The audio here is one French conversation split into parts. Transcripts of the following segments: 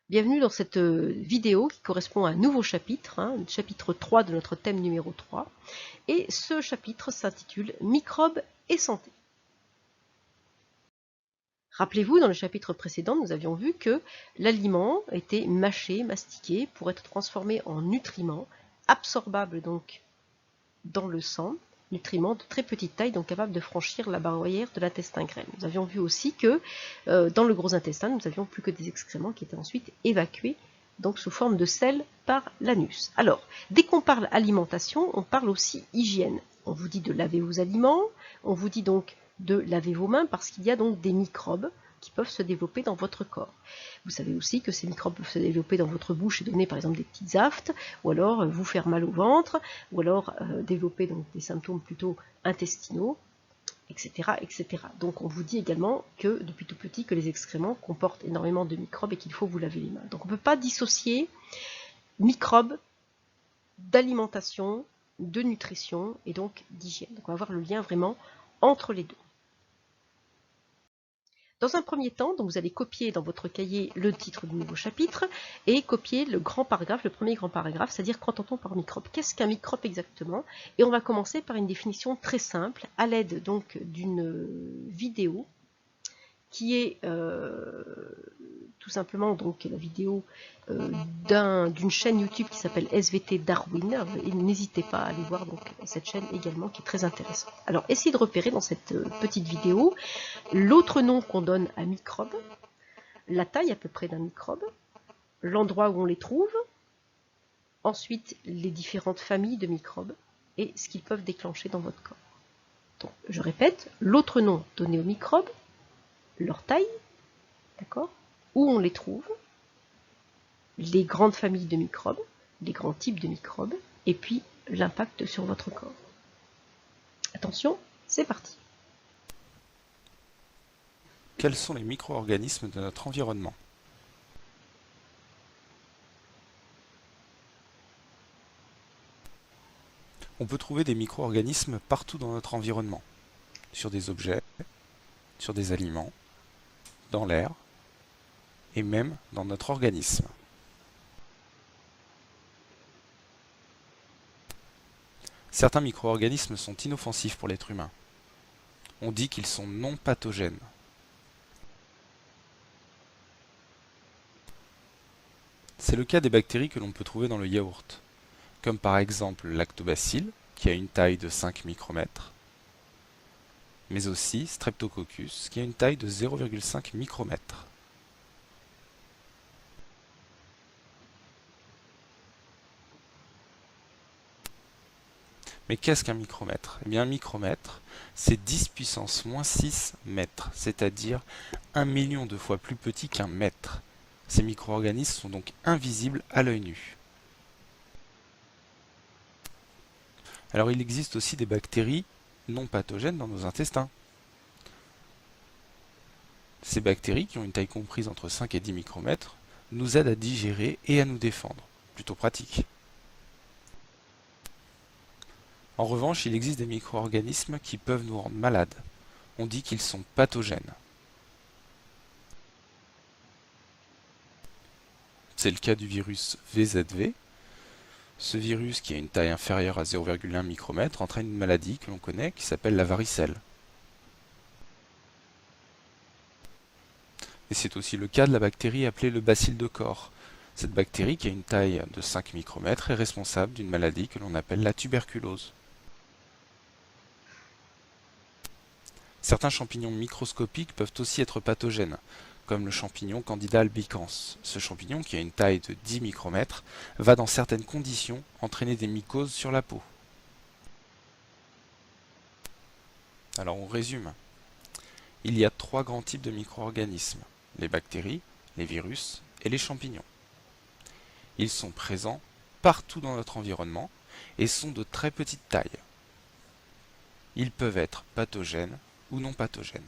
Bienvenue dans cette vidéo qui correspond à un nouveau chapitre, le chapitre 3 de notre thème numéro 3. Et ce chapitre s'intitule Microbes et santé. Rappelez-vous, dans le chapitre précédent, nous avions vu que l'aliment était mâché, mastiqué pour être transformé en nutriments, absorbables donc dans le sang, nutriments de très petite taille, donc capables de franchir la barrière de l'intestin grêle. Nous avions vu aussi que dans le gros intestin, nous n'avions plus que des excréments qui étaient ensuite évacués donc sous forme de sel par l'anus. Alors, dès qu'on parle alimentation, on parle aussi hygiène. On vous dit de laver vos aliments, on vous dit donc de laver vos mains parce qu'il y a donc des microbes qui peuvent se développer dans votre corps. Vous savez aussi que ces microbes peuvent se développer dans votre bouche et donner par exemple des petites aftes, ou alors vous faire mal au ventre, ou alors développer donc des symptômes plutôt intestinaux, etc., etc. Donc on vous dit également que depuis tout petit que les excréments comportent énormément de microbes et qu'il faut vous laver les mains. Donc on ne peut pas dissocier microbes d'alimentation, de nutrition et donc d'hygiène. Donc on va voir le lien vraiment entre les deux. Dans un premier temps, donc vous allez copier dans votre cahier le titre du nouveau chapitre et copier le grand paragraphe, le premier grand paragraphe, c'est-à-dire qu'entend-on par microbe. Qu'est-ce qu'un microbe exactement? Et on va commencer par une définition très simple à l'aide donc d'une vidéo qui est tout simplement donc la vidéo d'une chaîne YouTube qui s'appelle SVT Darwin. Et n'hésitez pas à aller voir donc cette chaîne également qui est très intéressante. Alors essayez de repérer dans cette petite vidéo l'autre nom qu'on donne à microbe, la taille à peu près d'un microbe, l'endroit où on les trouve, ensuite les différentes familles de microbes et ce qu'ils peuvent déclencher dans votre corps. Donc, je répète, l'autre nom donné aux microbes, leur taille, d'accord, où on les trouve, les grandes familles de microbes, les grands types de microbes, et puis l'impact sur votre corps. Attention, c'est parti. Quels sont les micro-organismes de notre environnement? On peut trouver des micro-organismes partout dans notre environnement, sur des objets, sur des aliments, dans l'air et même dans notre organisme. Certains micro-organismes sont inoffensifs pour l'être humain. On dit qu'ils sont non pathogènes. C'est le cas des bactéries que l'on peut trouver dans le yaourt, comme par exemple le lactobacille, qui a une taille de 5 micromètres, mais aussi Streptococcus, qui a une taille de 0,5 micromètres. Mais qu'est-ce qu'un micromètre? Eh bien, un micromètre, c'est 10 puissance moins 6 mètres, c'est-à-dire 1 million de fois plus petit qu'un mètre. Ces micro-organismes sont donc invisibles à l'œil nu. Alors, il existe aussi des bactéries non pathogènes dans nos intestins. Ces bactéries, qui ont une taille comprise entre 5 et 10 micromètres, nous aident à digérer et à nous défendre. Plutôt pratique. En revanche, il existe des micro-organismes qui peuvent nous rendre malades. On dit qu'ils sont pathogènes. C'est le cas du virus VZV. Ce virus, qui a une taille inférieure à 0,1 micromètre, entraîne une maladie que l'on connaît qui s'appelle la varicelle. Et c'est aussi le cas de la bactérie appelée le bacille de Koch. Cette bactérie, qui a une taille de 5 micromètres, est responsable d'une maladie que l'on appelle la tuberculose. Certains champignons microscopiques peuvent aussi être pathogènes, comme le champignon Candida albicans. Ce champignon, qui a une taille de 10 micromètres, va dans certaines conditions entraîner des mycoses sur la peau. Alors on résume. Il y a 3 grands types de micro-organismes, les bactéries, les virus et les champignons. Ils sont présents partout dans notre environnement et sont de très petite taille. Ils peuvent être pathogènes ou non pathogènes.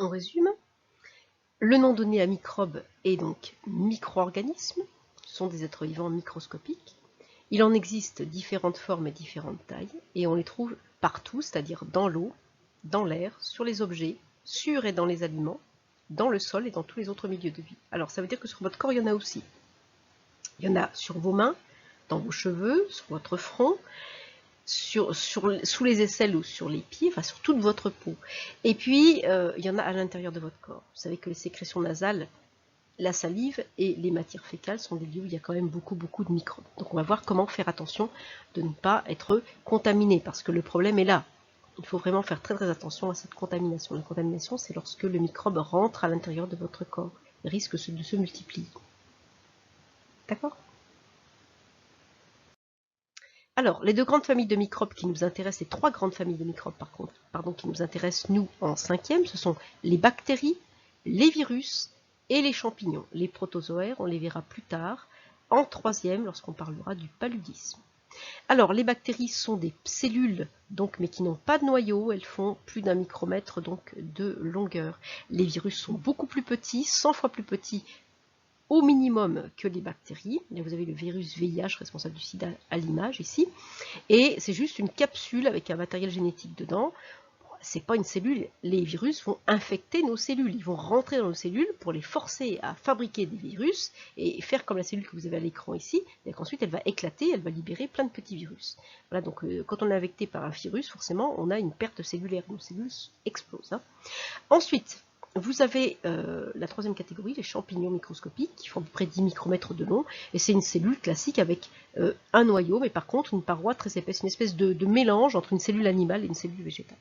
On résume. Le nom donné à microbe est donc micro-organisme. Ce sont des êtres vivants microscopiques. Il en existe différentes formes et différentes tailles, et on les trouve partout, c'est-à-dire dans l'eau, dans l'air, sur les objets, sur et dans les aliments, dans le sol et dans tous les autres milieux de vie. Alors ça veut dire que sur votre corps, il y en a aussi. Il y en a sur vos mains, dans vos cheveux, sur votre front, sous les aisselles ou sur les pieds, enfin sur toute votre peau. Et puis, il y en a à l'intérieur de votre corps. Vous savez que les sécrétions nasales, la salive et les matières fécales sont des lieux où il y a quand même beaucoup de microbes. Donc on va voir comment faire attention de ne pas être contaminé, parce que le problème est là. Il faut vraiment faire très attention à cette contamination. La contamination, c'est lorsque le microbe rentre à l'intérieur de votre corps. Il risque de se multiplier. D'accord ? Alors, les deux grandes familles de microbes qui nous intéressent, les trois grandes familles de microbes par contre, qui nous intéressent nous en cinquième, ce sont les bactéries, les virus et les champignons. Les protozoaires, on les verra plus tard, en troisième lorsqu'on parlera du paludisme. Alors, les bactéries sont des cellules, mais qui n'ont pas de noyau, elles font plus d'1 micromètre de longueur. Les virus sont beaucoup plus petits, 100 fois plus petits au minimum que les bactéries. Là, vous avez le virus VIH responsable du sida à l'image ici, et c'est juste une capsule avec un matériel génétique dedans. C'est pas une cellule, les virus vont infecter nos cellules, ils vont rentrer dans nos cellules pour les forcer à fabriquer des virus et faire comme la cellule que vous avez à l'écran ici, et qu'ensuite elle va éclater, elle va libérer plein de petits virus. Voilà, donc quand on est infecté par un virus, forcément on a une perte cellulaire, nos cellules explosent. Ensuite, vous avez la troisième catégorie, les champignons microscopiques, qui font à peu près 10 micromètres de long, et c'est une cellule classique avec un noyau, mais par contre une paroi très épaisse, une espèce de mélange entre une cellule animale et une cellule végétale.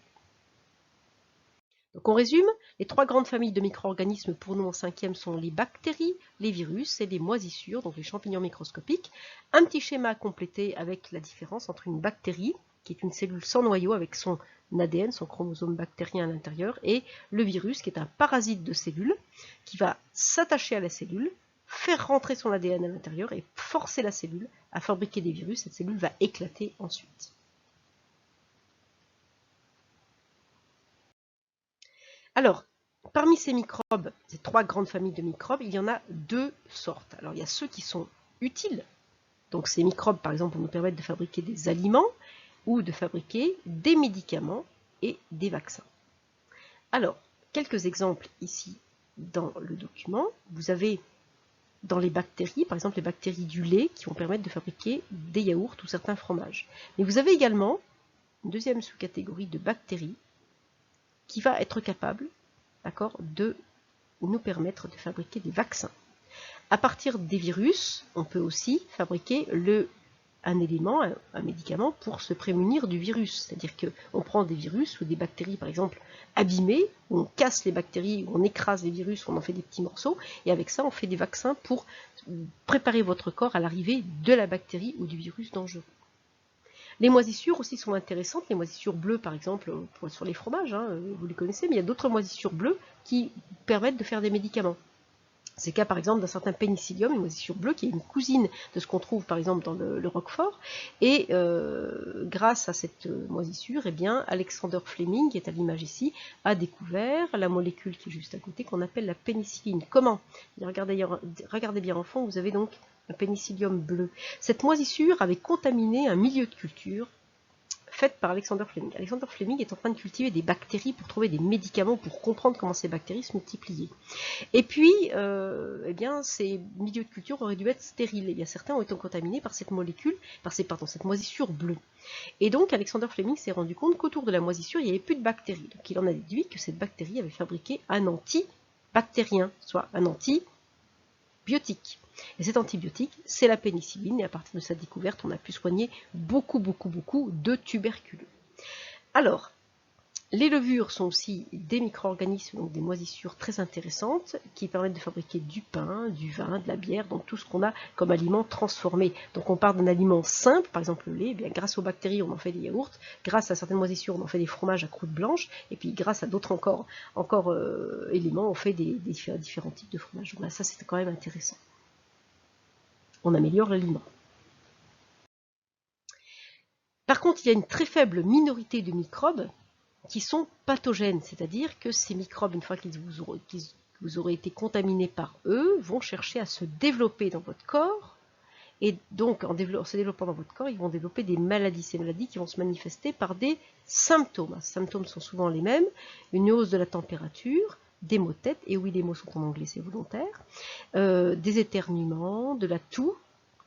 Donc on résume, les trois grandes familles de micro-organismes pour nous en cinquième sont les bactéries, les virus et les moisissures, donc les champignons microscopiques. Un petit schéma à compléter avec la différence entre une bactérie, qui est une cellule sans noyau avec son ADN, son chromosome bactérien à l'intérieur, et le virus, qui est un parasite de cellule, qui va s'attacher à la cellule, faire rentrer son ADN à l'intérieur et forcer la cellule à fabriquer des virus. Cette cellule va éclater ensuite. Alors, parmi ces microbes, ces trois grandes familles de microbes, il y en a deux sortes. Alors, il y a ceux qui sont utiles. Donc, ces microbes, par exemple, vont nous permettre de fabriquer des aliments ou de fabriquer des médicaments et des vaccins. Alors, quelques exemples ici dans le document. Vous avez dans les bactéries, par exemple les bactéries du lait, qui vont permettre de fabriquer des yaourts ou certains fromages. Mais vous avez également une deuxième sous-catégorie de bactéries qui va être capable, de nous permettre de fabriquer des vaccins. À partir des virus, on peut aussi fabriquer un élément, un médicament pour se prémunir du virus. C'est-à-dire qu'on prend des virus ou des bactéries, par exemple, abîmées, où on casse les bactéries, où on écrase les virus, où on en fait des petits morceaux, et avec ça, on fait des vaccins pour préparer votre corps à l'arrivée de la bactérie ou du virus dangereux. Les moisissures aussi sont intéressantes, les moisissures bleues par exemple sur les fromages, vous les connaissez, mais il y a d'autres moisissures bleues qui permettent de faire des médicaments. C'est le cas par exemple d'un certain pénicillium, une moisissure bleue qui est une cousine de ce qu'on trouve par exemple dans le roquefort, et grâce à cette moisissure, Alexander Fleming, qui est à l'image ici, a découvert la molécule qui est juste à côté, qu'on appelle la pénicilline. Comment ? Regardez bien en fond, vous avez donc un pénicillium bleu. Cette moisissure avait contaminé un milieu de culture faite par Alexander Fleming. Alexander Fleming est en train de cultiver des bactéries pour trouver des médicaments pour comprendre comment ces bactéries se multipliaient. Et puis, ces milieux de culture auraient dû être stériles. Certains ont été contaminés par cette molécule, cette moisissure bleue. Et donc, Alexander Fleming s'est rendu compte qu'autour de la moisissure, il n'y avait plus de bactéries. Donc, il en a déduit que cette bactérie avait fabriqué un antibactérien, soit un antibiotique. Et cet antibiotique, c'est la pénicilline, et à partir de sa découverte, on a pu soigner beaucoup de tuberculeux. Alors, les levures sont aussi des micro-organismes, donc des moisissures très intéressantes, qui permettent de fabriquer du pain, du vin, de la bière, donc tout ce qu'on a comme aliment transformé. Donc on part d'un aliment simple, par exemple le lait, grâce aux bactéries on en fait des yaourts, grâce à certaines moisissures on en fait des fromages à croûte blanche, et puis grâce à d'autres encore éléments on fait des différents types de fromages. Donc là, ça c'est quand même intéressant. On améliore l'aliment. Par contre, il y a une très faible minorité de microbes qui sont pathogènes, c'est-à-dire que ces microbes, une fois qu'ils vous aurez été contaminés par eux, vont chercher à se développer dans votre corps, et donc en se développant dans votre corps, ils vont développer des maladies, ces maladies qui vont se manifester par des symptômes. Ces symptômes sont souvent les mêmes, une hausse de la température, des maux de tête, et oui les mots sont en anglais, c'est volontaire, des éternuements, de la toux,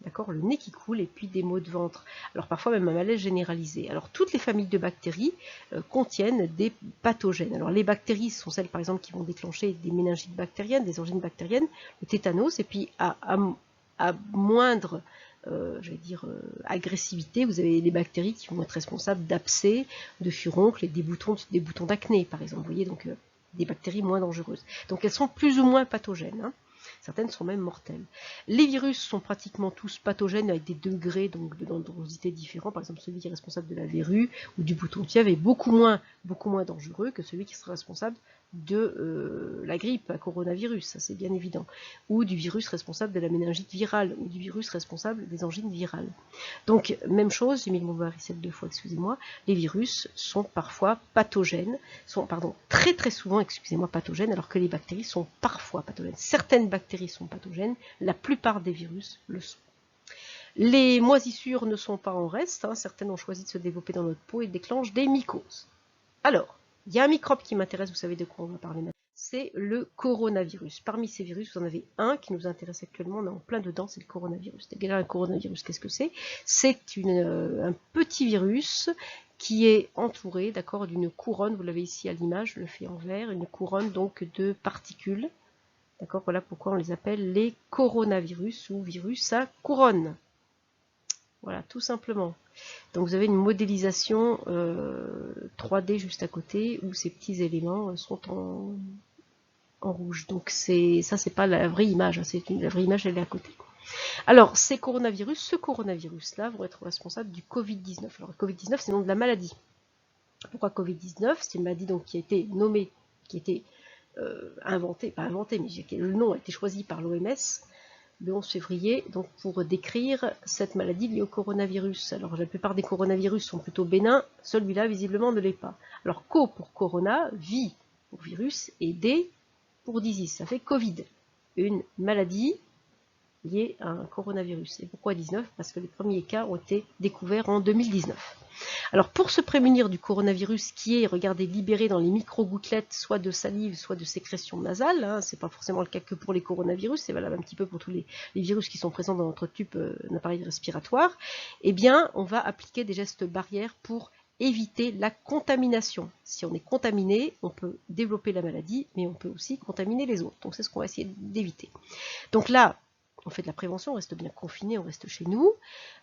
d'accord, le nez qui coule, et puis des maux de ventre. Alors parfois même un malaise généralisé. Alors toutes les familles de bactéries contiennent des pathogènes. Alors les bactéries sont celles par exemple qui vont déclencher des méningites bactériennes, des angines bactériennes, le tétanos, et puis à moindre agressivité, vous avez les bactéries qui vont être responsables d'abcès, de furoncles et des boutons d'acné par exemple. Vous voyez, donc des bactéries moins dangereuses. Donc elles sont plus ou moins pathogènes, hein. Certaines sont même mortelles. Les virus sont pratiquement tous pathogènes avec des degrés donc, de dangerosité différents. Par exemple, celui qui est responsable de la verrue ou du bouton de fièvre est beaucoup moins dangereux que celui qui sera responsable de la grippe à coronavirus, ça c'est bien évident, ou du virus responsable de la méningite virale, ou du virus responsable des angines virales. Donc, même chose, j'ai mis le mot varicelle 2 fois, excusez-moi, les virus sont parfois pathogènes, très très souvent, excusez-moi, pathogènes, alors que les bactéries sont parfois pathogènes. Certaines bactéries sont pathogènes, la plupart des virus le sont. Les moisissures ne sont pas en reste, hein. Certaines ont choisi de se développer dans notre peau et déclenchent des mycoses. Alors, il y a un microbe qui m'intéresse, vous savez de quoi on va parler maintenant, c'est le coronavirus. Parmi ces virus, vous en avez un qui nous intéresse actuellement, on est en plein dedans, c'est le coronavirus. Déjà, un coronavirus, qu'est-ce que c'est? C'est un petit virus qui est entouré, d'accord, d'une couronne, vous l'avez ici à l'image, je le fais en vert, une couronne donc de particules. D'accord, voilà pourquoi on les appelle les coronavirus ou virus à couronne. Voilà, tout simplement. Donc vous avez une modélisation 3D juste à côté où ces petits éléments sont en rouge. Donc ça c'est pas la vraie image, hein, la vraie image elle est à côté. Alors ce coronavirus-là vont être responsables du Covid-19. Alors le Covid-19 c'est le nom de la maladie. Pourquoi Covid-19? C'est une maladie donc qui a été nommée, qui a été inventée, pas inventée, mais le nom a été choisi par l'OMS le 11 février, donc pour décrire cette maladie liée au coronavirus. Alors la plupart des coronavirus sont plutôt bénins, celui-là visiblement ne l'est pas. Alors co pour corona, vi pour virus, et d pour disease, ça fait Covid, une maladie liée à un coronavirus. Et pourquoi 19? Parce que les premiers cas ont été découverts en 2019. Alors pour se prémunir du coronavirus qui est, regardez, libéré dans les micro-gouttelettes, soit de salive, soit de sécrétion nasale, hein, c'est pas forcément le cas que pour les coronavirus, c'est valable un petit peu pour tous les virus qui sont présents dans notre tube d'appareil respiratoire, eh bien on va appliquer des gestes barrières pour éviter la contamination. Si on est contaminé, on peut développer la maladie, mais on peut aussi contaminer les autres. Donc c'est ce qu'on va essayer d'éviter. Donc là, on fait de la prévention, on reste bien confiné, on reste chez nous.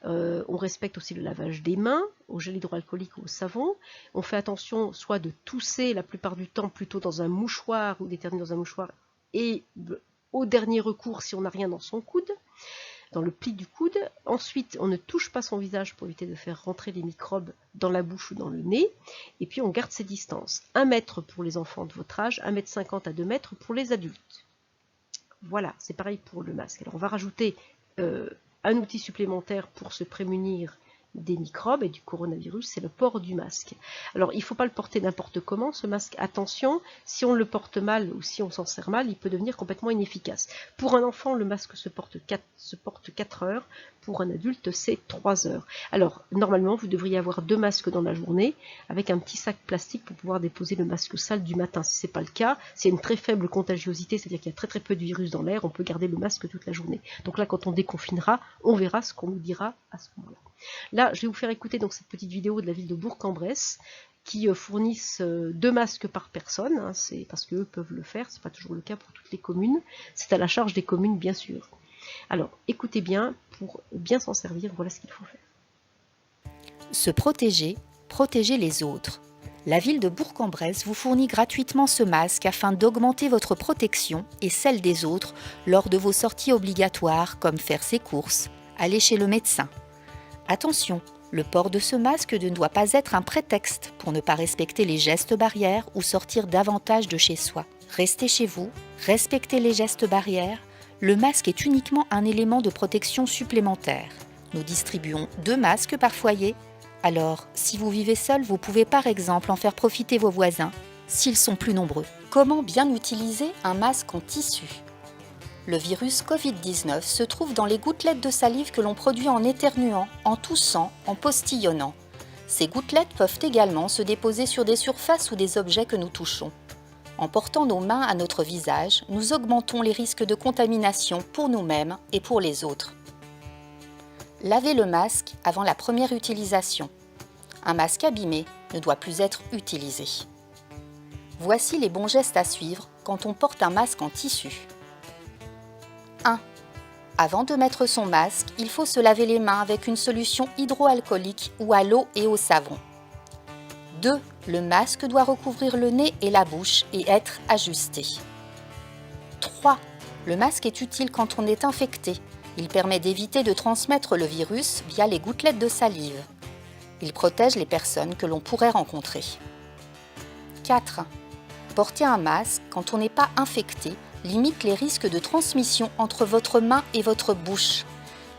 On respecte aussi le lavage des mains, au gel hydroalcoolique ou au savon. On fait attention soit de tousser la plupart du temps plutôt dans un mouchoir ou d'éternuer dans un mouchoir, et au dernier recours si on n'a rien dans son coude, dans le pli du coude. Ensuite, on ne touche pas son visage pour éviter de faire rentrer les microbes dans la bouche ou dans le nez. Et puis on garde ses distances. 1 mètre pour les enfants de votre âge, 1,50 m à 2 mètres pour les adultes. Voilà, c'est pareil pour le masque. Alors on va rajouter un outil supplémentaire pour se prémunir des microbes et du coronavirus, c'est le port du masque. Alors il ne faut pas le porter n'importe comment, ce masque, attention, si on le porte mal ou si on s'en sert mal, il peut devenir complètement inefficace. Pour un enfant, le masque se porte 4 heures, pour un adulte c'est 3 heures. Alors normalement, vous devriez avoir 2 masques dans la journée, avec un petit sac plastique pour pouvoir déposer le masque sale du matin. Si ce n'est pas le cas, s'il y a une très faible contagiosité, c'est-à-dire qu'il y a très peu de virus dans l'air, on peut garder le masque toute la journée. Donc là, quand on déconfinera, on verra ce qu'on nous dira à ce moment-là. Là, je vais vous faire écouter donc cette petite vidéo de la ville de Bourg-en-Bresse qui fournissent 2 masques par personne, hein, c'est parce qu'eux peuvent le faire, c'est pas toujours le cas pour toutes les communes, c'est à la charge des communes bien sûr. Alors, écoutez bien, pour bien s'en servir, voilà ce qu'il faut faire. Se protéger, protéger les autres. La ville de Bourg-en-Bresse vous fournit gratuitement ce masque afin d'augmenter votre protection et celle des autres lors de vos sorties obligatoires comme faire ses courses, aller chez le médecin. Attention, le port de ce masque ne doit pas être un prétexte pour ne pas respecter les gestes barrières ou sortir davantage de chez soi. Restez chez vous, respectez les gestes barrières. Le masque est uniquement un élément de protection supplémentaire. Nous distribuons 2 masques par foyer. Alors, si vous vivez seul, vous pouvez par exemple en faire profiter vos voisins, s'ils sont plus nombreux. Comment bien utiliser un masque en tissu ? Le virus Covid-19 se trouve dans les gouttelettes de salive que l'on produit en éternuant, en toussant, en postillonnant. Ces gouttelettes peuvent également se déposer sur des surfaces ou des objets que nous touchons. En portant nos mains à notre visage, nous augmentons les risques de contamination pour nous-mêmes et pour les autres. Lavez le masque avant la première utilisation. Un masque abîmé ne doit plus être utilisé. Voici les bons gestes à suivre quand on porte un masque en tissu. 1. Avant de mettre son masque, il faut se laver les mains avec une solution hydroalcoolique ou à l'eau et au savon. 2. Le masque doit recouvrir le nez et la bouche et être ajusté. 3. Le masque est utile quand on est infecté. Il permet d'éviter de transmettre le virus via les gouttelettes de salive. Il protège les personnes que l'on pourrait rencontrer. 4. Porter un masque quand on n'est pas infecté limite les risques de transmission entre votre main et votre bouche.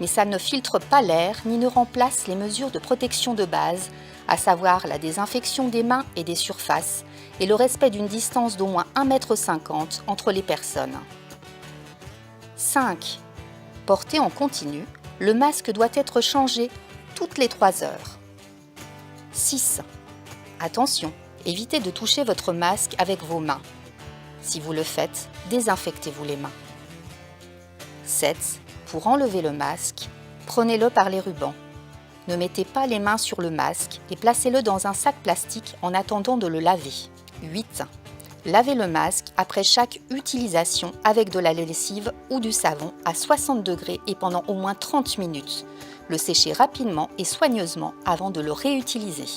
Mais ça ne filtre pas l'air ni ne remplace les mesures de protection de base, à savoir la désinfection des mains et des surfaces et le respect d'une distance d'au moins 1,50 m entre les personnes. 5. Porté en continu, le masque doit être changé toutes les 3 heures. 6. Attention, évitez de toucher votre masque avec vos mains. Si vous le faites, désinfectez-vous les mains. 7. Pour enlever le masque, prenez-le par les rubans. Ne mettez pas les mains sur le masque et placez-le dans un sac plastique en attendant de le laver. 8. Lavez le masque après chaque utilisation avec de la lessive ou du savon à 60 degrés et pendant au moins 30 minutes. Le séchez rapidement et soigneusement avant de le réutiliser.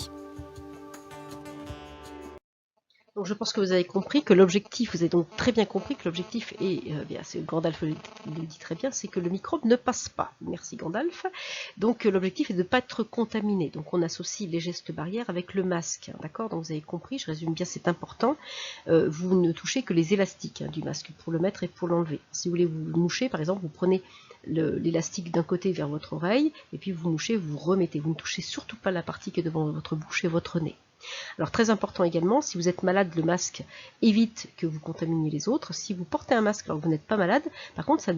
Donc je pense que vous avez compris que l'objectif, vous avez donc très bien compris que l'objectif est, Gandalf le dit très bien, c'est que le microbe ne passe pas. Merci Gandalf. Donc l'objectif est de ne pas être contaminé. Donc on associe les gestes barrières avec le masque. D'accord ? Donc vous avez compris, je résume bien, c'est important. Vous ne touchez que les élastiques du masque pour le mettre et pour l'enlever. Si vous voulez vous moucher, par exemple, vous prenez l'élastique d'un côté vers votre oreille, et puis vous mouchez, vous remettez. Vous ne touchez surtout pas la partie qui est devant votre bouche et votre nez. Alors très important également, si vous êtes malade, le masque évite que vous contaminiez les autres. Si vous portez un masque alors que vous n'êtes pas malade, par contre ça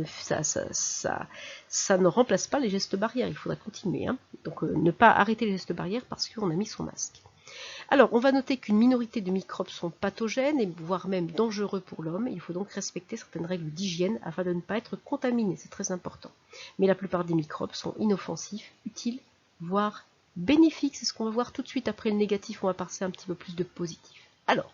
ne remplace pas les gestes barrières, il faudra continuer. Donc ne pas arrêter les gestes barrières parce qu'on a mis son masque. Alors on va noter qu'une minorité de microbes sont pathogènes et voire même dangereux pour l'homme. Il faut donc respecter certaines règles d'hygiène afin de ne pas être contaminé, c'est très important. Mais la plupart des microbes sont inoffensifs, utiles, voire bénéfique, c'est ce qu'on va voir tout de suite après le négatif, on va passer un petit peu plus de positif. Alors,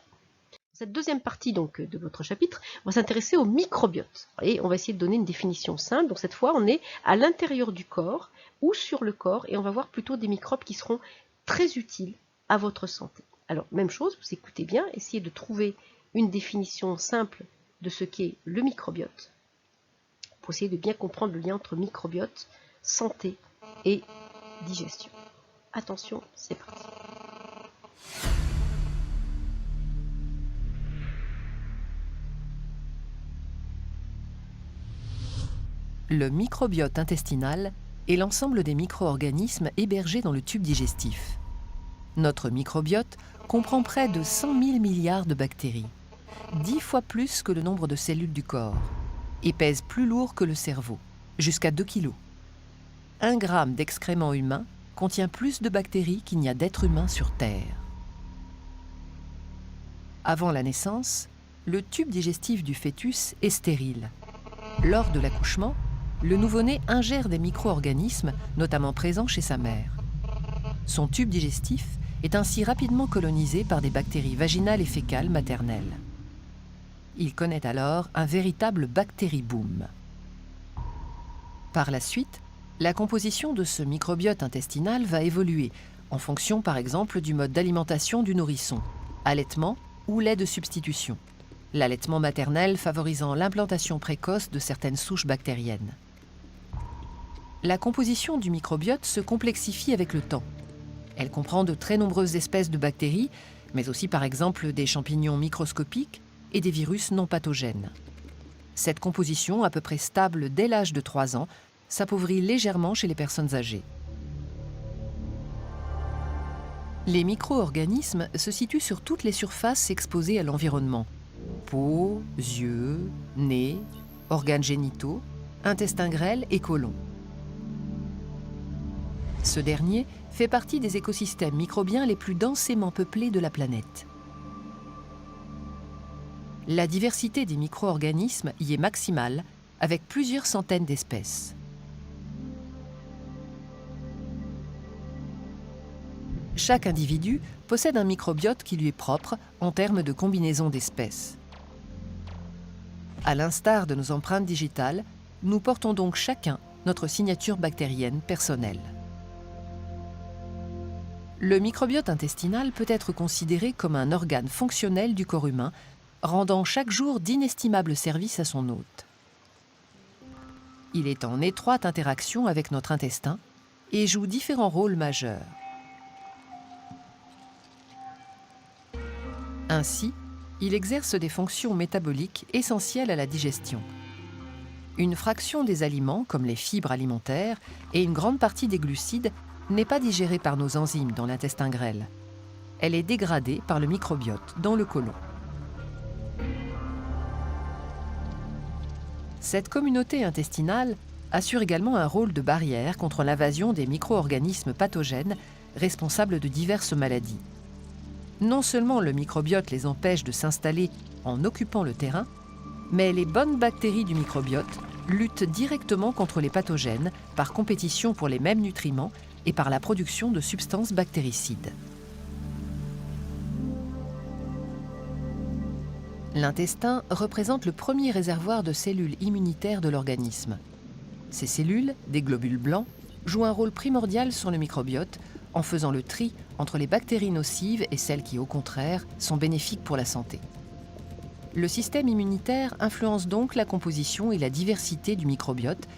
cette deuxième partie donc de votre chapitre, on va s'intéresser au microbiote. Et on va essayer de donner une définition simple. Donc cette fois, on est à l'intérieur du corps ou sur le corps et on va voir plutôt des microbes qui seront très utiles à votre santé. Alors, même chose, vous écoutez bien, essayez de trouver une définition simple de ce qu'est le microbiote pour essayer de bien comprendre le lien entre microbiote, santé et digestion. Attention, c'est parti. Le microbiote intestinal est l'ensemble des micro-organismes hébergés dans le tube digestif. Notre microbiote comprend près de 100 000 milliards de bactéries, 10 fois plus que le nombre de cellules du corps, et pèse plus lourd que le cerveau, jusqu'à 2 kg. 1 gramme d'excréments humains contient plus de bactéries qu'il n'y a d'êtres humains sur Terre. Avant la naissance, le tube digestif du fœtus est stérile. Lors de l'accouchement, le nouveau-né ingère des micro-organismes, notamment présents chez sa mère. Son tube digestif est ainsi rapidement colonisé par des bactéries vaginales et fécales maternelles. Il connaît alors un véritable bactérie-boom. Par la suite, la composition de ce microbiote intestinal va évoluer en fonction par exemple du mode d'alimentation du nourrisson, allaitement ou lait de substitution, l'allaitement maternel favorisant l'implantation précoce de certaines souches bactériennes. La composition du microbiote se complexifie avec le temps. Elle comprend de très nombreuses espèces de bactéries, mais aussi par exemple des champignons microscopiques et des virus non pathogènes. Cette composition, à peu près stable dès l'âge de 3 ans, s'appauvrit légèrement chez les personnes âgées. Les micro-organismes se situent sur toutes les surfaces exposées à l'environnement. Peau, yeux, nez, organes génitaux, intestin grêle et côlon. Ce dernier fait partie des écosystèmes microbiens les plus densément peuplés de la planète. La diversité des micro-organismes y est maximale, avec plusieurs centaines d'espèces. Chaque individu possède un microbiote qui lui est propre en termes de combinaison d'espèces. À l'instar de nos empreintes digitales, nous portons donc chacun notre signature bactérienne personnelle. Le microbiote intestinal peut être considéré comme un organe fonctionnel du corps humain, rendant chaque jour d'inestimables services à son hôte. Il est en étroite interaction avec notre intestin et joue différents rôles majeurs. Ainsi, il exerce des fonctions métaboliques essentielles à la digestion. Une fraction des aliments, comme les fibres alimentaires, et une grande partie des glucides n'est pas digérée par nos enzymes dans l'intestin grêle. Elle est dégradée par le microbiote dans le côlon. Cette communauté intestinale assure également un rôle de barrière contre l'invasion des micro-organismes pathogènes responsables de diverses maladies. Non seulement le microbiote les empêche de s'installer en occupant le terrain, mais les bonnes bactéries du microbiote luttent directement contre les pathogènes par compétition pour les mêmes nutriments et par la production de substances bactéricides. L'intestin représente le premier réservoir de cellules immunitaires de l'organisme. Ces cellules, des globules blancs, jouent un rôle primordial sur le microbiote en faisant le tri entre les bactéries nocives et celles qui, au contraire, sont bénéfiques pour la santé. Le système immunitaire influence donc la composition et la diversité du microbiote,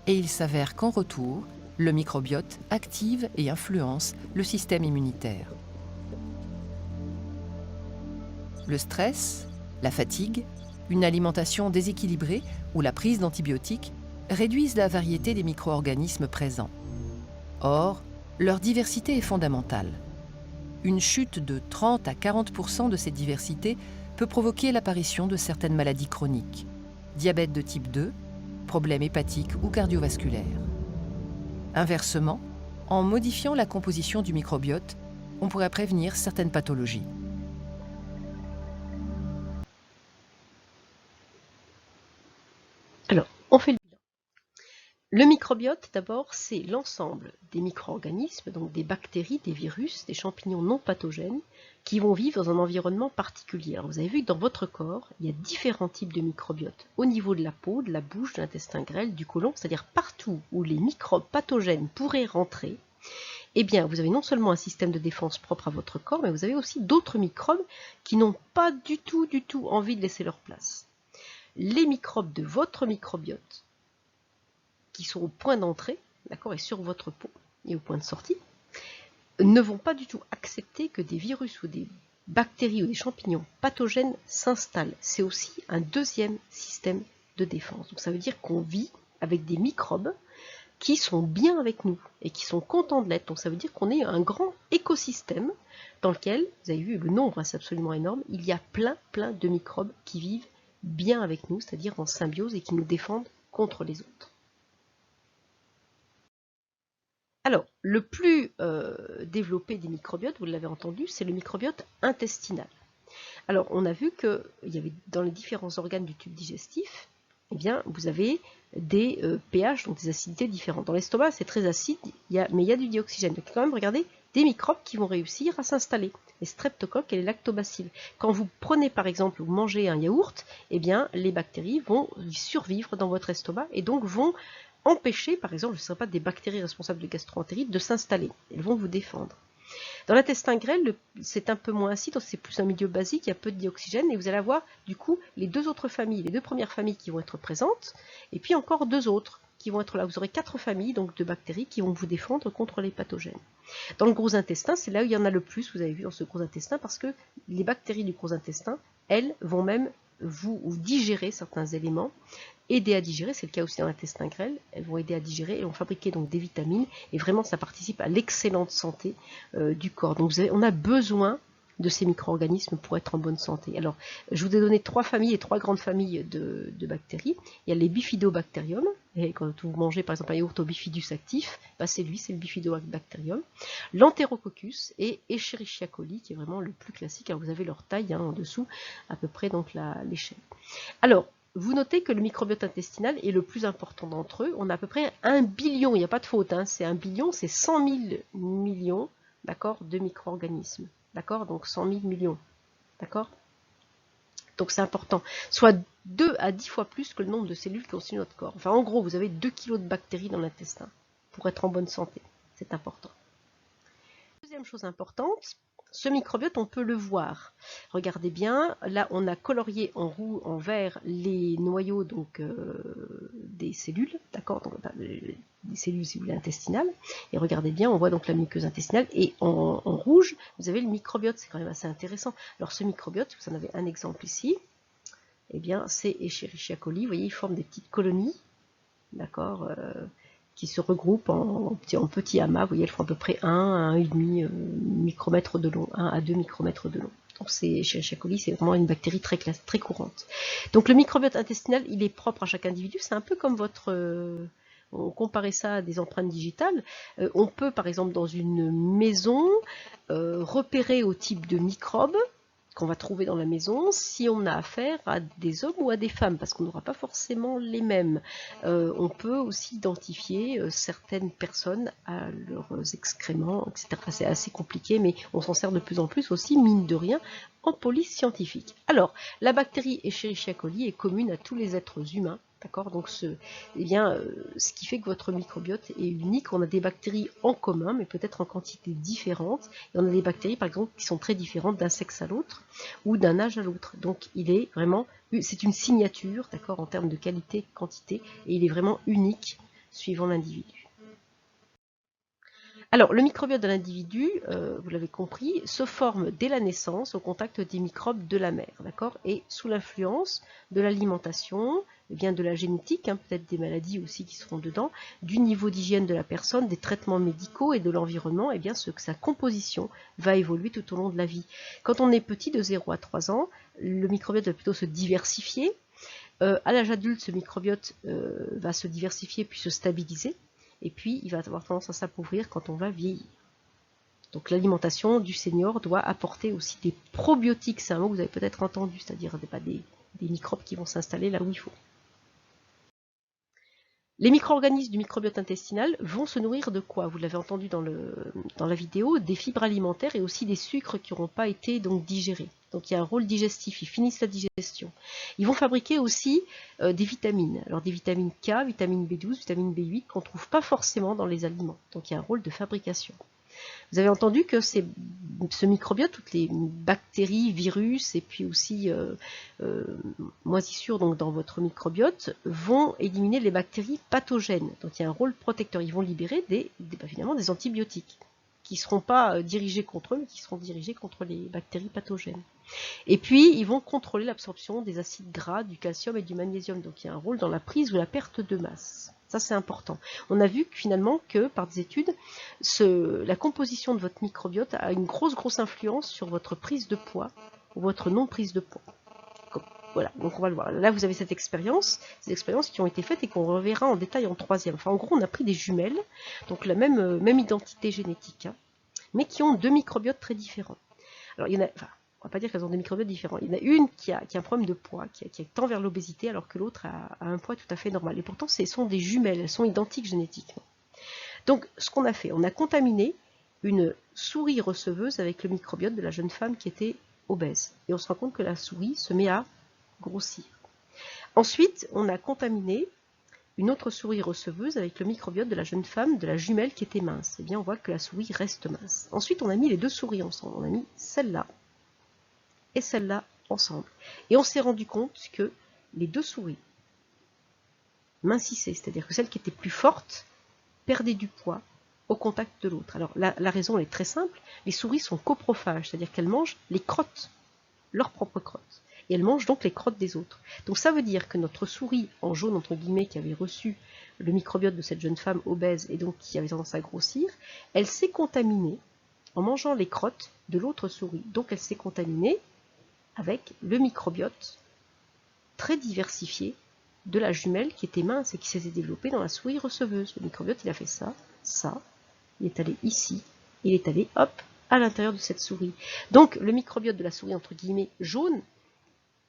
et il s'avère qu'en retour, le microbiote active et influence le système immunitaire. Le stress, la fatigue, une alimentation déséquilibrée ou la prise d'antibiotiques réduisent la variété des micro-organismes présents. Or, leur diversité est fondamentale. Une chute de 30 à 40% de cette diversité peut provoquer l'apparition de certaines maladies chroniques, diabète de type 2, problèmes hépatiques ou cardiovasculaires. Inversement, en modifiant la composition du microbiote, on pourrait prévenir certaines pathologies. Alors, on fait le bilan. Le microbiote, d'abord, c'est l'ensemble des micro-organismes, donc des bactéries, des virus, des champignons non pathogènes, qui vont vivre dans un environnement particulier. Alors, vous avez vu que dans votre corps, il y a différents types de microbiotes. Au niveau de la peau, de la bouche, de l'intestin grêle, du côlon, c'est-à-dire partout où les microbes pathogènes pourraient rentrer, eh bien, vous avez non seulement un système de défense propre à votre corps, mais vous avez aussi d'autres microbes qui n'ont pas du tout envie de laisser leur place. Les microbes de votre microbiote, qui sont au point d'entrée, d'accord, et sur votre peau et au point de sortie, ne vont pas du tout accepter que des virus ou des bactéries ou des champignons pathogènes s'installent. C'est aussi un deuxième système de défense. Donc ça veut dire qu'on vit avec des microbes qui sont bien avec nous et qui sont contents de l'être. Donc ça veut dire qu'on est un grand écosystème dans lequel, vous avez vu, le nombre, c'est absolument énorme, il y a plein de microbes qui vivent bien avec nous, c'est-à-dire en symbiose et qui nous défendent contre les autres. Alors, le plus développé des microbiotes, vous l'avez entendu, c'est le microbiote intestinal. Alors, on a vu qu'il y avait dans les différents organes du tube digestif, eh bien, vous avez des pH, donc des acidités différentes. Dans l'estomac, c'est très acide, mais il y a du dioxygène. Donc, quand même, regardez, des microbes qui vont réussir à s'installer. Les streptocoques et les lactobacilles. Quand vous prenez, par exemple, vous mangez un yaourt, eh bien, les bactéries vont survivre dans votre estomac et donc vont empêcher, par exemple, je ne sais pas, des bactéries responsables de gastroentérite de s'installer. Elles vont vous défendre. Dans l'intestin grêle, c'est un peu moins acide, c'est plus un milieu basique, il y a peu de dioxygène, et vous allez avoir, du coup, les deux autres familles, les deux premières familles qui vont être présentes, et puis encore deux autres qui vont être là. Vous aurez 4 familles donc, de bactéries qui vont vous défendre contre les pathogènes. Dans le gros intestin, c'est là où il y en a le plus, vous avez vu, dans ce gros intestin, parce que les bactéries du gros intestin, elles, vont même vous digérer certains éléments, aider à digérer, c'est le cas aussi dans l'intestin grêle, elles vont aider à digérer et vont fabriquer donc des vitamines, et vraiment ça participe à l'excellente santé du corps. Donc on a besoin de ces micro-organismes pour être en bonne santé. Alors, je vous ai donné 3 familles et 3 grandes familles de bactéries. Il y a les bifidobacterium, et quand vous mangez par exemple un yaourt au bifidus actif, bah c'est lui, c'est le bifidobacterium. L'enterococcus et Escherichia coli, qui est vraiment le plus classique. Alors, vous avez leur taille en dessous, à peu près donc l'échelle. Alors, vous notez que le microbiote intestinal est le plus important d'entre eux. On a à peu près 1 billion, il n'y a pas de faute, hein, c'est 1 billion, c'est 100 000 millions, d'accord, de micro-organismes. D'accord, donc 100 000 millions. D'accord, donc c'est important. Soit 2 à 10 fois plus que le nombre de cellules qui constituent notre corps. Enfin, en gros, vous avez 2 kg de bactéries dans l'intestin pour être en bonne santé. C'est important. Deuxième chose importante, ce microbiote, on peut le voir. Regardez bien, là on a colorié en vert les noyaux donc, des cellules, d'accord, des cellules intestinales. Et regardez bien, on voit donc la muqueuse intestinale. Et en rouge, vous avez le microbiote, c'est quand même assez intéressant. Alors ce microbiote, vous en avez un exemple ici, eh bien c'est Escherichia coli, vous voyez, il forme des petites colonies, d'accord, qui se regroupent en petits amas. Vous voyez, elles font à peu près 1 à 1,5 micromètre de long, 1 à 2 micromètres de long. Donc Escherichia coli, c'est vraiment une bactérie très courante. Donc le microbiote intestinal, il est propre à chaque individu. C'est un peu comme on comparait ça à des empreintes digitales. On peut, par exemple, dans une maison, repérer au type de microbes qu'on va trouver dans la maison si on a affaire à des hommes ou à des femmes, parce qu'on n'aura pas forcément les mêmes. On peut aussi identifier certaines personnes à leurs excréments, etc. C'est assez compliqué, mais on s'en sert de plus en plus aussi, mine de rien, en police scientifique. Alors, la bactérie Escherichia coli est commune à tous les êtres humains. D'accord, donc ce qui fait que votre microbiote est unique. On a des bactéries en commun, mais peut-être en quantité différente. Et on a des bactéries, par exemple, qui sont très différentes d'un sexe à l'autre ou d'un âge à l'autre. Donc, c'est une signature, d'accord, en termes de qualité, quantité, et il est vraiment unique suivant l'individu. Alors, le microbiote de l'individu, vous l'avez compris, se forme dès la naissance au contact des microbes de la mère, d'accord, et sous l'influence de l'alimentation, de la génétique, peut-être des maladies aussi qui seront dedans, du niveau d'hygiène de la personne, des traitements médicaux et de l'environnement, sa composition va évoluer tout au long de la vie. Quand on est petit, de 0 à 3 ans, le microbiote va plutôt se diversifier. À l'âge adulte, ce microbiote va se diversifier puis se stabiliser. Et puis, il va avoir tendance à s'appauvrir quand on va vieillir. Donc, l'alimentation du senior doit apporter aussi des probiotiques. C'est un mot que vous avez peut-être entendu, c'est-à-dire des microbes qui vont s'installer là où il faut. Les micro-organismes du microbiote intestinal vont se nourrir de quoi? Vous l'avez entendu dans la vidéo, des fibres alimentaires et aussi des sucres qui n'auront pas été donc digérés. Donc il y a un rôle digestif, ils finissent la digestion. Ils vont fabriquer aussi des vitamines. Alors des vitamines K, vitamine B12, vitamine B8 qu'on ne trouve pas forcément dans les aliments. Donc il y a un rôle de fabrication. Vous avez entendu que ce microbiote, toutes les bactéries, virus et puis aussi moisissures donc dans votre microbiote vont éliminer les bactéries pathogènes. Donc il y a un rôle protecteur. Ils vont libérer finalement des antibiotiques qui ne seront pas dirigés contre eux, mais qui seront dirigés contre les bactéries pathogènes. Et puis, ils vont contrôler l'absorption des acides gras, du calcium et du magnésium. Donc il y a un rôle dans la prise ou la perte de masse. Ça, c'est important. On a vu finalement que, par des études, la composition de votre microbiote a une grosse influence sur votre prise de poids ou votre non-prise de poids. Voilà, donc on va le voir. Là, vous avez ces expériences qui ont été faites et qu'on reverra en détail en 3e. Enfin, en gros, on a pris des jumelles, donc la même identité génétique, mais qui ont 2 microbiotes très différents. Alors, il y en a... on ne va pas dire qu'elles ont des microbiotes différents. Il y en a une qui a un problème de poids, qui tend vers l'obésité, alors que l'autre a un poids tout à fait normal. Et pourtant, ce sont des jumelles, elles sont identiques génétiquement. Donc, ce qu'on a fait, on a contaminé une souris receveuse avec le microbiote de la jeune femme qui était obèse. Et on se rend compte que la souris se met à grossir. Ensuite, on a contaminé une autre souris receveuse avec le microbiote de la jeune femme, de la jumelle qui était mince. Eh bien, on voit que la souris reste mince. Ensuite, on a mis les 2 souris ensemble. On a mis celle-là et celle-là ensemble. Et on s'est rendu compte que les 2 souris mincissaient, c'est-à-dire que celle qui était plus forte perdait du poids au contact de l'autre. Alors la raison est très simple, les souris sont coprophages, c'est-à-dire qu'elles mangent les crottes, leurs propres crottes. Et et elle mange donc les crottes des autres. Donc ça veut dire que notre souris en jaune, entre guillemets, qui avait reçu le microbiote de cette jeune femme obèse et donc qui avait tendance à grossir, elle s'est contaminée en mangeant les crottes de l'autre souris. Donc elle s'est contaminée avec le microbiote très diversifié de la jumelle qui était mince et qui s'était développée dans la souris receveuse. Le microbiote, il a fait ça, ça, il est allé ici, il est allé, hop, à l'intérieur de cette souris. Donc le microbiote de la souris, entre guillemets, jaune,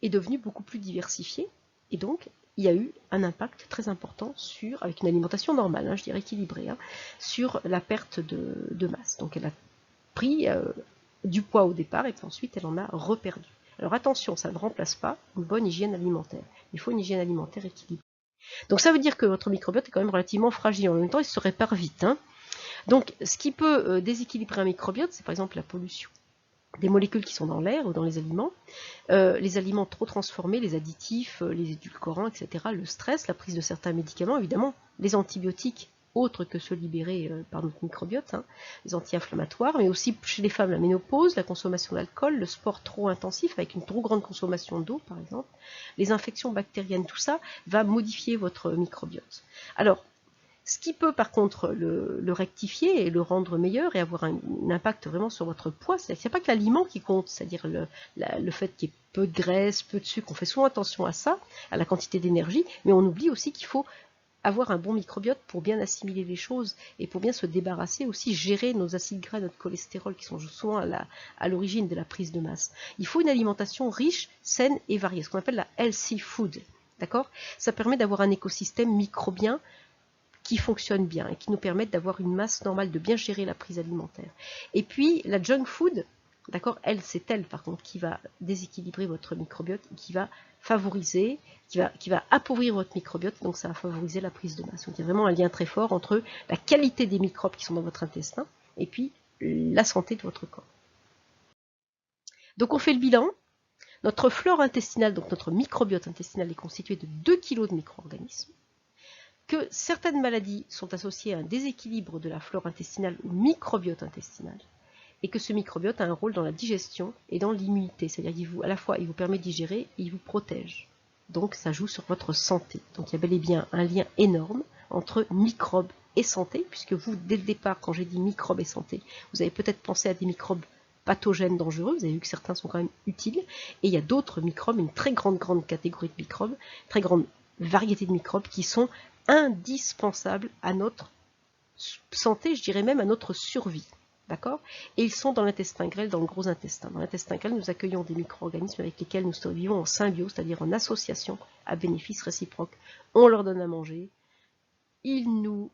est devenu beaucoup plus diversifié, et donc il y a eu un impact très important sur, avec une alimentation normale, hein, je dirais équilibrée, hein, sur la perte de masse. Donc elle a pris du poids au départ, et puis ensuite elle en a reperdu. Alors attention, ça ne remplace pas une bonne hygiène alimentaire. Il faut une hygiène alimentaire équilibrée. Donc ça veut dire que votre microbiote est quand même relativement fragile. En même temps, il se répare vite. Hein. Donc ce qui peut déséquilibrer un microbiote, c'est par exemple la pollution des molécules qui sont dans l'air ou dans les aliments trop transformés, les additifs, les édulcorants, etc., le stress, la prise de certains médicaments, évidemment, les antibiotiques autres que ceux libérés par notre microbiote, hein, les anti-inflammatoires, mais aussi chez les femmes la ménopause, la consommation d'alcool, le sport trop intensif avec une trop grande consommation d'eau par exemple, les infections bactériennes, tout ça va modifier votre microbiote. Alors, ce qui peut par contre le rectifier et le rendre meilleur et avoir un impact vraiment sur votre poids, c'est-à-dire qu'il n'y a pas que l'aliment qui compte, c'est-à-dire le fait qu'il y ait peu de graisse, peu de sucre, on fait souvent attention à ça, à la quantité d'énergie, mais on oublie aussi qu'il faut avoir un bon microbiote pour bien assimiler les choses et pour bien se débarrasser, aussi gérer nos acides gras, notre cholestérol qui sont souvent à l'origine de la prise de masse. Il faut une alimentation riche, saine et variée, ce qu'on appelle la healthy food. D'accord ? Ça permet d'avoir un écosystème microbien qui fonctionne bien et qui nous permet d'avoir une masse normale, de bien gérer la prise alimentaire. Et puis la junk food, d'accord, c'est elle par contre qui va déséquilibrer votre microbiote, qui va favoriser, qui va appauvrir votre microbiote, donc ça va favoriser la prise de masse. Donc il y a vraiment un lien très fort entre la qualité des microbes qui sont dans votre intestin et puis la santé de votre corps. Donc on fait le bilan. Notre flore intestinale, donc notre microbiote intestinal, est constitué de 2 kg de micro-organismes. Que certaines maladies sont associées à un déséquilibre de la flore intestinale ou microbiote intestinal, et que ce microbiote a un rôle dans la digestion et dans l'immunité, c'est-à-dire qu'à la fois il vous permet de digérer et il vous protège. Donc ça joue sur votre santé. Donc il y a bel et bien un lien énorme entre microbes et santé, puisque vous, dès le départ, quand j'ai dit microbes et santé, vous avez peut-être pensé à des microbes pathogènes dangereux, vous avez vu que certains sont quand même utiles, et il y a d'autres microbes, une très grande catégorie de microbes, très grande variété de microbes qui sont indispensables à notre santé, je dirais même à notre survie. D'accord ? Et ils sont dans l'intestin grêle, dans le gros intestin. Dans l'intestin grêle, nous accueillons des micro-organismes avec lesquels nous vivons en symbiose, c'est-à-dire en association à bénéfice réciproque. On leur donne à manger, ils nous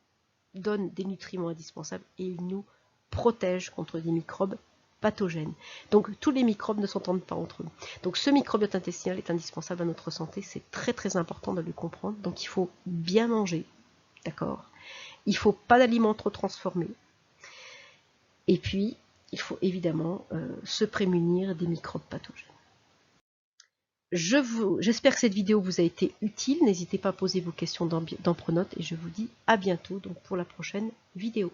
donnent des nutriments indispensables et ils nous protègent contre des microbes pathogènes. Donc tous les microbes ne s'entendent pas entre eux. Donc ce microbiote intestinal est indispensable à notre santé, c'est très très important de le comprendre. Donc il faut bien manger, d'accord ? Il ne faut pas d'aliments trop transformés. Et puis, il faut évidemment se prémunir des microbes pathogènes. J'espère que cette vidéo vous a été utile. N'hésitez pas à poser vos questions dans Pronote et je vous dis à bientôt donc pour la prochaine vidéo.